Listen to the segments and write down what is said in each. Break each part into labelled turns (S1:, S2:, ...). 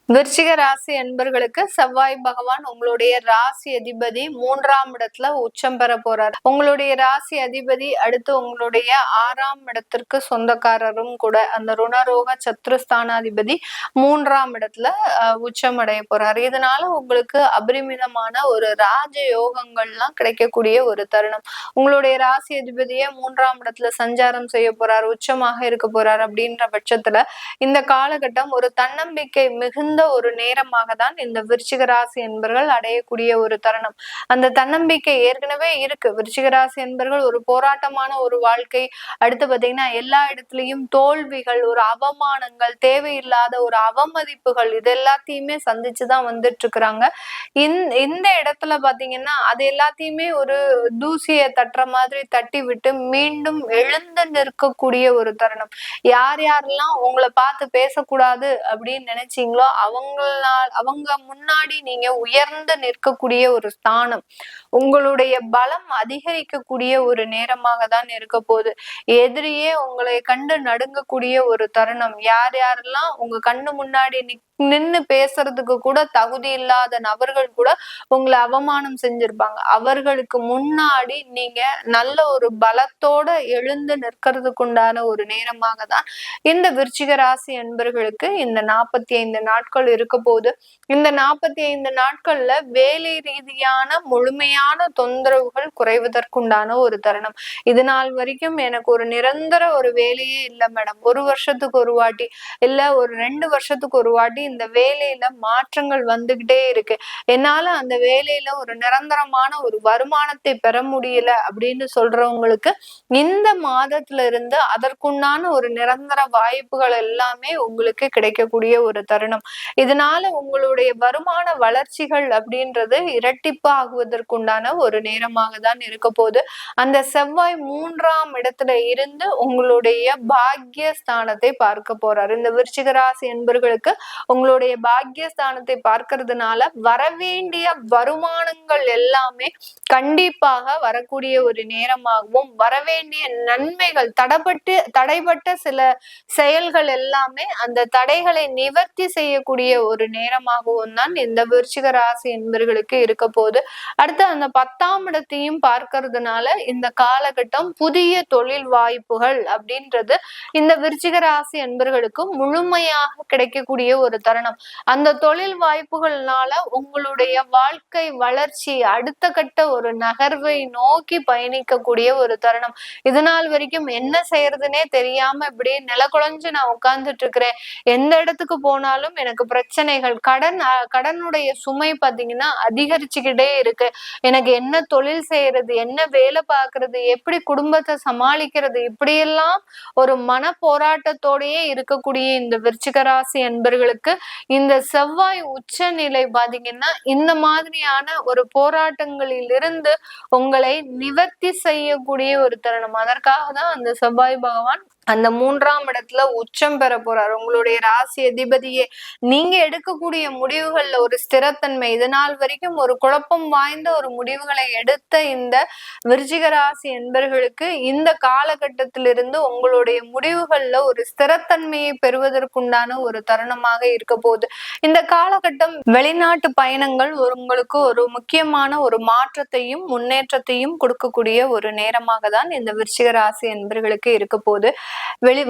S1: விருச்சிக ராசி அன்பர்களுக்கு செவ்வாய் பகவான் உங்களுடைய ராசி அதிபதி 3ஆம் இடத்துல உச்சம் பெற போறார். உங்களுடைய ராசி அதிபதி அடுத்து உங்களுடைய 6ஆம் இடத்திற்கு சொந்தக்காரரும் கூட. அந்த ருணரோக சத்ருஸ்தானாதிபதி 3ஆம் இடத்துல உச்சம் அடைய போறாரு. இதனால உங்களுக்கு அபரிமிதமான ஒரு ராஜ யோகங்கள்லாம் கிடைக்கக்கூடிய ஒரு தருணம். உங்களுடைய ராசி அதிபதியே 3ஆம் இடத்துல சஞ்சாரம் செய்ய போறார், உச்சமாக இருக்க போறார். அப்படின்ற பட்சத்துல இந்த காலகட்டம் ஒரு தன்னம்பிக்கை மிகுந்த ஒரு நேரமாக தான் இந்த விருச்சிக ராசி என்பர்கள் அடையக்கூடிய ஒரு தருணம். அந்த தன்னம்பிக்கை ஏற்கனவே இருக்கு. விருச்சிக ராசி என்பர்கள் ஒரு போராட்டமான ஒரு வாழ்க்கை, அடுத்து பாத்தீங்கன்னா எல்லா இடத்துலயும் தோல்விகள், ஒரு அவமானங்கள், தேவையில்லாத ஒரு அவமதிப்புகள், இது எல்லாத்தையுமே சந்திச்சுதான் வந்துட்டு இருக்கிறாங்க. இந்த இடத்துல பாத்தீங்கன்னா அது எல்லாத்தையுமே ஒரு தூசியை தட்டுற மாதிரி தட்டி விட்டு மீண்டும் எழுந்து நிற்கக்கூடிய ஒரு தருணம். யார் யாரெல்லாம் உங்களை பார்த்து பேசக்கூடாது அப்படின்னு நினைச்சீங்களோ அவங்க முன்னாடி நீங்க உயர்ந்து நிற்கக்கூடிய ஒரு ஸ்தானம், உங்களுடைய பலம் அதிகரிக்கக்கூடிய ஒரு நேரமாக தான் இருக்க போகுது. எதிரியே உங்களை கண்டு நடுங்கக்கூடிய ஒரு தருணம். யார் யாரெல்லாம் உங்க கண்ணு முன்னாடி நின்னு பேசுறதுக்கு கூட தகுதி இல்லாத நபர்கள் கூட உங்களை அவமானம் செஞ்சிருப்பாங்க. அவர்களுக்கு முன்னாடி நீங்க நல்ல ஒரு பலத்தோட எழுந்து நிற்கிறதுக்கு உண்டான ஒரு நேரமாக தான் இந்த விருச்சிக ராசி அன்பர்களுக்கு இந்த 45 நாட்கள் இருக்க போது. இந்த 45 நாட்கள்ல வேலை ரீதியான முழுமையான தொந்தரவுகள் குறைவதற்குண்டான ஒரு தருணம். இது நாள் வரைக்கும் எனக்கு ஒரு நிரந்தர ஒரு வேலையே இல்லை மேடம், ஒரு வருஷத்துக்கு ஒரு வாட்டி இல்ல ஒரு 2 வருஷத்துக்கு ஒரு வாட்டி இந்த வேலையில மாற்றங்கள் வந்துகிட்டே இருக்கு, என்னால அந்த வேலையில ஒரு நிரந்தரமான ஒரு வருமானத்தை பெற முடியல அப்படின்னு சொல்றவங்களுக்கு இந்த மாதத்துல இருந்து அதற்குண்டான ஒரு நிரந்தர வாய்ப்புகள் எல்லாமே உங்களுக்கு கிடைக்கக்கூடிய ஒரு தருணம். இதனால உங்களுடைய வருமான வளர்ச்சிகள் அப்படின்றது இரட்டிப்பு ஆகுவதற்குண்டான ஒரு நேரமாக தான் இருக்க போது. அந்த செவ்வாய் 3ஆம் இடத்துல இருந்து உங்களுடைய பாக்கியஸ்தானத்தை பார்க்க போறாரு. இந்த விருச்சிக ராசி என்பர்களுக்கு உங்களுடைய பாக்கியஸ்தானத்தை பார்க்கறதுனால வரவேண்டிய வருமானங்கள் எல்லாமே கண்டிப்பாக வரக்கூடிய ஒரு நேரமாகவும், வரவேண்டிய நன்மைகள் தடைப்பட்ட சில செயல்கள் எல்லாமே அந்த தடைகளை நிவர்த்தி செய்யக்கூடிய ஒரு நேரமாகவும் தான் இந்த விருச்சிக ராசி என்பர்களுக்கு இருக்க போது. அடுத்து அந்த 10ஆம் இடத்தையும் பார்க்கறதுனால இந்த காலகட்டம் புதிய தொழில் வாய்ப்புகள் அப்படின்றது இந்த விருச்சிக ராசி என்பர்களுக்கு முழுமையாக கிடைக்கக்கூடிய ஒரு தருணம். அந்த தொழில் வாய்ப்புகள்னால உங்களுடைய வாழ்க்கை வளர்ச்சி அடுத்த கட்ட ஒரு நகர்வை நோக்கி பயணிக்கக்கூடிய ஒரு தருணம். இது நாள் வரைக்கும் என்ன செய்யறதுன்னே தெரியாம இப்படியே நிலக்குழஞ்சு நான் உட்கார்ந்துட்டு இருக்கிறேன், எந்த இடத்துக்கு போனாலும் எனக்கு பிரச்சனைகள், கடனுடைய சுமை பாத்தீங்கன்னா அதிகரிச்சுக்கிட்டே இருக்கு, எனக்கு என்ன தொழில் செய்யறது, என்ன வேலை பார்க்கறது, எப்படி குடும்பத்தை சமாளிக்கிறது, இப்படியெல்லாம் ஒரு மன போராட்டத்தோடயே இருக்கக்கூடிய இந்த விருச்சிக ராசி என்பர்களுக்கு இந்த செவ்வாய் உச்ச நிலை பாத்தீங்கன்னா இந்த மாதிரியான ஒரு போராட்டங்களில் இருந்து உங்களை நிவர்த்தி செய்யக்கூடிய ஒரு தருணம். அதற்காக தான் அந்த செவ்வாய் பகவான் அந்த 3ஆம் இடத்துல உச்சம் பெற போறார். உங்களுடைய ராசி அதிபதியே நீங்க எடுக்கக்கூடிய முடிவுகள்ல ஒரு ஸ்திரத்தன்மை, இதனால் வரைக்கும் ஒரு குழப்பம் வாய்ந்த ஒரு முடிவுகளை எடுத்த இந்த விருச்சிக ராசி என்பர்களுக்கு இந்த காலகட்டத்திலிருந்து உங்களுடைய முடிவுகள்ல ஒரு ஸ்திரத்தன்மையை பெறுவதற்குண்டான ஒரு தருணமாக இருக்க போகுது. இந்த காலகட்டம் வெளிநாட்டு பயணங்கள் உங்களுக்கு ஒரு முக்கியமான ஒரு மாற்றத்தையும் முன்னேற்றத்தையும் கொடுக்கக்கூடிய ஒரு நேரமாக தான் இந்த விருச்சிக ராசி என்பர்களுக்கு இருக்க போகுது.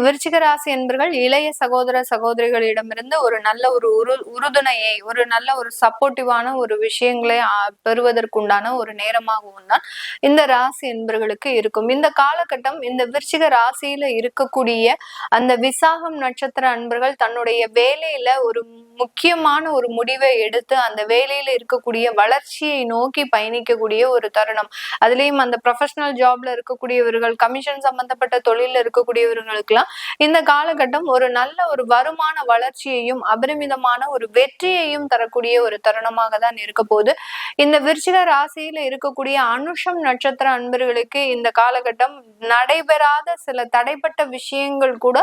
S1: விருச்சிக ராசி என்பர்கள் இளைய சகோதர சகோதரிகளிடமிருந்து ஒரு நல்ல ஒரு உறுதுணையை, ஒரு நல்ல ஒரு சப்போர்ட்டிவான ஒரு விஷயங்களை பெறுவதற்குண்டான ஒரு நேரமாகவும் தான் இந்த ராசி என்பர்களுக்கு இருக்கும். இந்த காலகட்டம் இந்த விருச்சிக ராசியில இருக்கக்கூடிய அந்த விசாகம் நட்சத்திர அன்பர்கள் தன்னுடைய வேலையில ஒரு முக்கியமான ஒரு முடிவை எடுத்து அந்த வேலையில இருக்கக்கூடிய வளர்ச்சியை நோக்கி பயணிக்கக்கூடிய ஒரு தருணம். அதுலயும் அந்த ப்ரொஃபஷனல் ஜாப்ல இருக்கக்கூடியவர்கள், கமிஷன் சம்பந்தப்பட்ட தொழில இருக்கக்கூடியவர்களுக்கெல்லாம் இந்த காலகட்டம் ஒரு நல்ல ஒரு வருமான வளர்ச்சியையும் அபரிமிதமான ஒரு வெற்றியையும் தரக்கூடிய ஒரு தருணமாக தான் இருக்க போது. இந்த விருச்சிக ராசியில இருக்கக்கூடிய அனுஷம் நட்சத்திர அன்பர்களுக்கு இந்த காலகட்டம் நடைபெறாத சில தடைப்பட்ட விஷயங்கள் கூட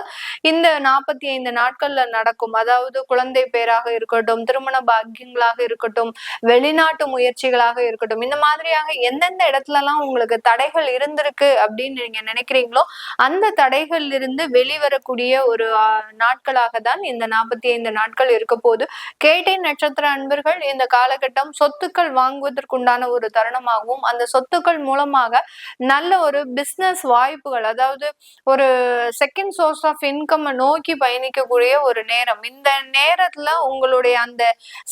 S1: இந்த 45 நாட்கள்ல நடக்கும். அதாவது குழந்தை பேராக இருக்கட்டும், திருமண பாக்கியங்களாக இருக்கட்டும், வெளிநாட்டு முயற்சிகளாக இருக்கட்டும், இந்த மாதிரியாக எந்தெந்த இடத்துல எல்லாம் உங்களுக்கு தடைகள் இருந்திருக்கு அப்படின்னு நீங்க நினைக்கிறீங்களோ அந்த தடைகள் சிக்கல்களிலிருந்து வெளிவரக்கூடிய ஒரு நாட்களாக தான் இந்த 45 நாட்கள் இருக்க போது. கேட்டை நட்சத்திர அன்பர்கள் இந்த காலகட்டம் சொத்துக்கள் வாங்குவதற்குண்டான ஒரு தருணமாகவும், அந்த சொத்துக்கள் மூலமாக நல்ல ஒரு பிசினஸ் வாய்ப்புகள், அதாவது ஒரு செகண்ட் சோர்ஸ் ஆஃப் இன்கம் நோக்கி பயணிக்கக்கூடிய ஒரு நேரம். இந்த நேரத்துல உங்களுடைய அந்த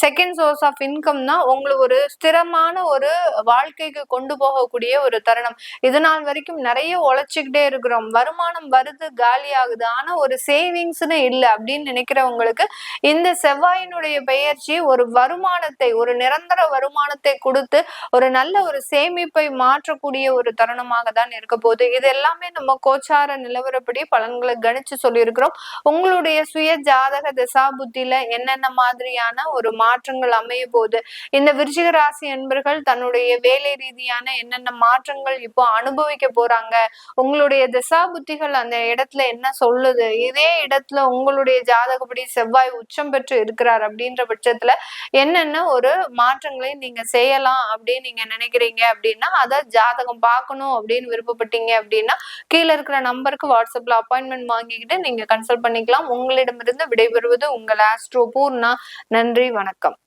S1: செகண்ட் சோர்ஸ் ஆஃப் இன்கம் தான் உங்களுக்கு ஒரு ஸ்திரமான ஒரு வாழ்க்கைக்கு கொண்டு போகக்கூடிய ஒரு தருணம். இது நாள் வரைக்கும் நிறைய உழைச்சிக்கிட்டே இருக்கிறோம், வருமானம் வருது காலி ஆகுது, ஆனா ஒரு சேவிங்ஸ்னு இல்லை அப்படின்னு நினைக்கிறவங்களுக்கு இந்த செவ்வாயினுடைய பெயர்ச்சி ஒரு வருமானத்தை, ஒரு நிரந்தர வருமானத்தை கொடுத்து ஒரு நல்ல ஒரு சேமிப்பை மாற்றக்கூடிய ஒரு தருணமாக தான் இருக்க போகுது. இது எல்லாமே நம்ம கோச்சார நிலவரப்படி பலன்களை கணிச்சு சொல்லியிருக்கிறோம். உங்களுடைய சுய ஜாதக திசா புத்தியில என்னென்ன மாதிரியான ஒரு மாற்றங்கள் அமைய போகுது, இந்த விருச்சிக ராசி என்பர்கள் தன்னுடைய வேலை ரீதியான என்னென்ன மாற்றங்கள் இப்போ அனுபவிக்க போறாங்க, உங்களுடைய திசா புத்திகள் அந்த இடத்துல என்ன சொல்லுது, இதே இடத்துல உங்களுடைய ஜாதகப்படி செவ்வாய் உச்சம் பெற்று இருக்கிறார் அப்படின்ற பட்சத்துல என்னென்ன ஒரு மாற்றங்களை நீங்க செய்யலாம் அப்படின்னு நீங்க நினைக்கிறீங்க அப்படின்னா, அதை ஜாதகம் பார்க்கணும் அப்படின்னு விருப்பப்பட்டீங்க அப்படின்னா கீழே இருக்கிற நம்பருக்கு வாட்ஸ்அப்ல அப்பாயின்மெண்ட் வாங்கிக்கிட்டு நீங்க கன்சல்ட் பண்ணிக்கலாம். உங்களிடமிருந்து விடைபெறுவது உங்கள் ஆஸ்ட்ரோ பூர்ணா. நன்றி, வணக்கம்.